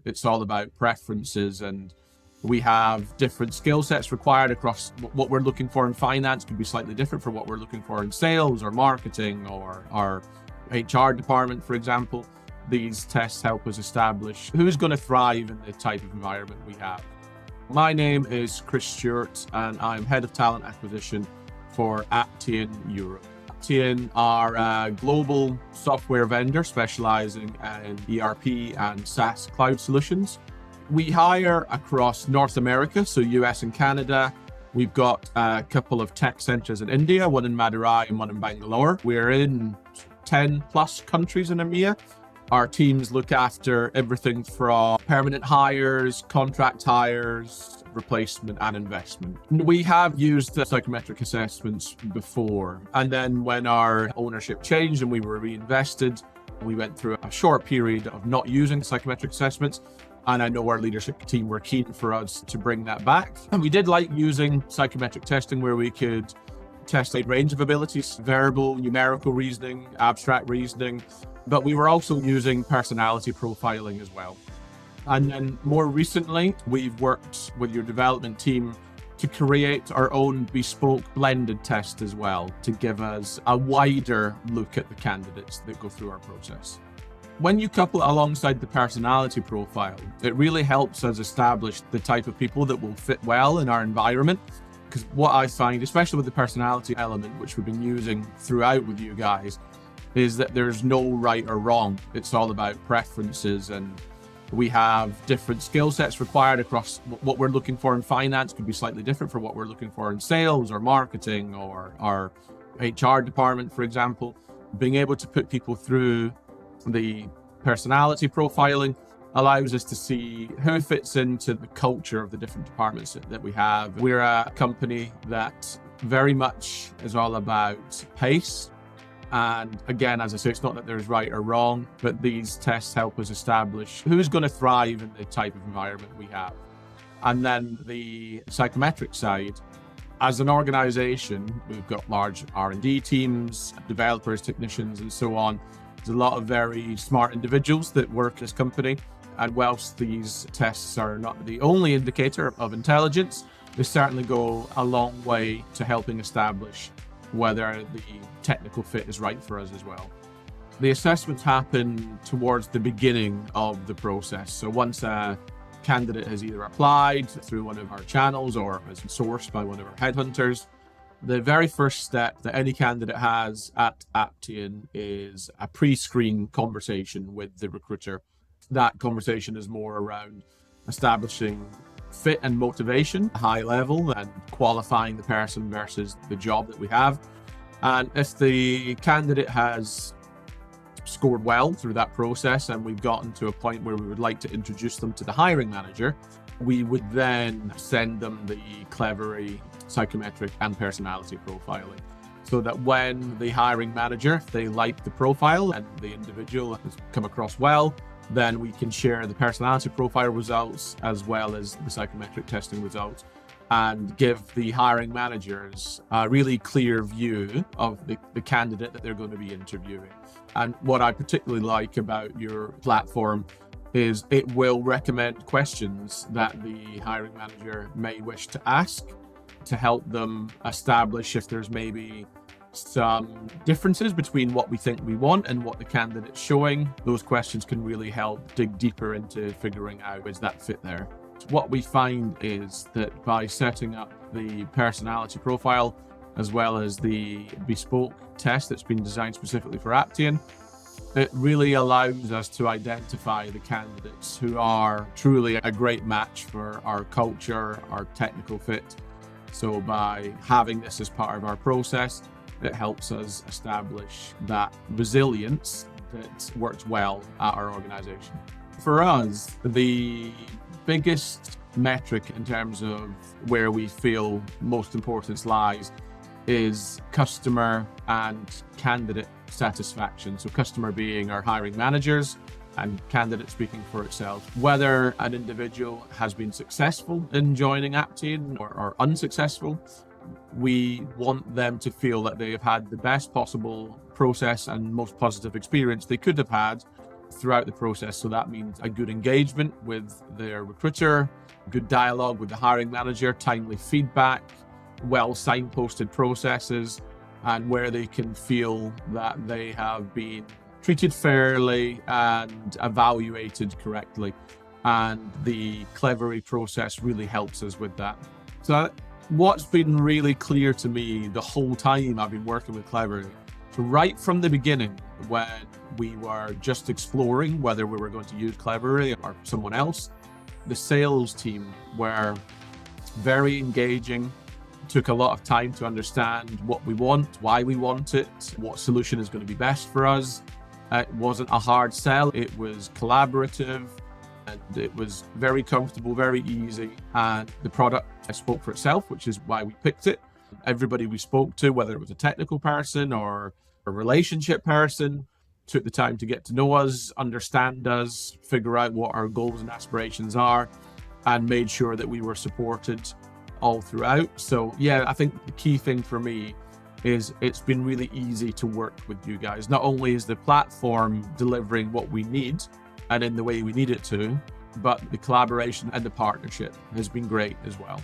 It's all about preferences, and we have different skill sets required across what we're looking for in finance could be slightly different from what we're looking for in sales or marketing or our HR department, for example. These tests help us establish who's going to thrive in the type of environment we have. My name is Chris Stewart, and I'm Head of Talent Acquisition for Aptean Europe. Aptean are a global software vendor specializing in ERP and SaaS cloud solutions. We hire across North America, so US and Canada. We've got a couple of tech centers in India, one in Madurai and one in Bangalore. We're in 10 plus countries in EMEA. Our teams look after everything from permanent hires, contract hires, replacement and investment. We have used the psychometric assessments before. And then when our ownership changed and we were reinvested, we went through a short period of not using psychometric assessments. And I know our leadership team were keen for us to bring that back. And we did like using psychometric testing where we could test a range of abilities, verbal, numerical reasoning, abstract reasoning, but we were also using personality profiling as well. And then more recently, we've worked with your development team to create our own bespoke blended test as well, to give us a wider look at the candidates that go through our process. When you couple it alongside the personality profile, it really helps us establish the type of people that will fit well in our environment. Because what I find, especially with the personality element, which we've been using throughout with you guys, is that there's no right or wrong. It's all about preferences, and we have different skill sets required across what we're looking for in finance could be slightly different from what we're looking for in sales or marketing or our HR department, for example. Being able to put people through the personality profiling allows us to see who fits into the culture of the different departments that we have. We're a company that very much is all about pace. And again, as I say, it's not that there's right or wrong, but these tests help us establish who's going to thrive in the type of environment we have. And then the psychometric side, as an organization, we've got large R&D teams, developers, technicians, and so on. There's a lot of very smart individuals that work at this company. And whilst these tests are not the only indicator of intelligence, they certainly go a long way to helping establish whether the technical fit is right for us as well. The assessments happen towards the beginning of the process. So once a candidate has either applied through one of our channels or is sourced by one of our headhunters, the very first step that any candidate has at Aptean is a pre-screen conversation with the recruiter. That conversation is more around establishing fit and motivation, high level, and qualifying the person versus the job that we have. And if the candidate has scored well through that process and we've gotten to a point where we would like to introduce them to the hiring manager, we would then send them the Clevry psychometric and personality profiling, so that when the hiring manager, if they like the profile and the individual has come across well, then we can share the personality profile results as well as the psychometric testing results and give the hiring managers a really clear view of the candidate that they're going to be interviewing. And what I particularly like about your platform is it will recommend questions that the hiring manager may wish to ask to help them establish if there's maybe some differences between what we think we want and what the candidate's showing. Those questions can really help dig deeper into figuring out, is that fit there? What we find is that by setting up the personality profile as well as the bespoke test that's been designed specifically for Aptean, it really allows us to identify the candidates who are truly a great match for our culture, our technical fit. So by having this as part of our process, it helps us establish that resilience that works well at our organization. For us, the biggest metric in terms of where we feel most importance lies is customer and candidate satisfaction. So customer being our hiring managers and candidate speaking for itself. Whether an individual has been successful in joining Aptean or unsuccessful, we want them to feel that they have had the best possible process and most positive experience they could have had throughout the process. So that means a good engagement with their recruiter, good dialogue with the hiring manager, timely feedback, well signposted processes, and where they can feel that they have been treated fairly and evaluated correctly. And the Clevry process really helps us with that. So what's been really clear to me the whole time I've been working with Clevry, so right from the beginning, when we were just exploring whether we were going to use Clevry or someone else, the sales team were very engaging, took a lot of time to understand what we want, why we want it, what solution is going to be best for us. It wasn't a hard sell, it was collaborative, and it was very comfortable, very easy, and the product spoke for itself, which is why we picked it. Everybody we spoke to, whether it was a technical person or a relationship person, took the time to get to know us, understand us, figure out what our goals and aspirations are, and made sure that we were supported all throughout. So yeah, I think the key thing for me is it's been really easy to work with you guys. Not only is the platform delivering what we need and in the way we need it to, but the collaboration and the partnership has been great as well.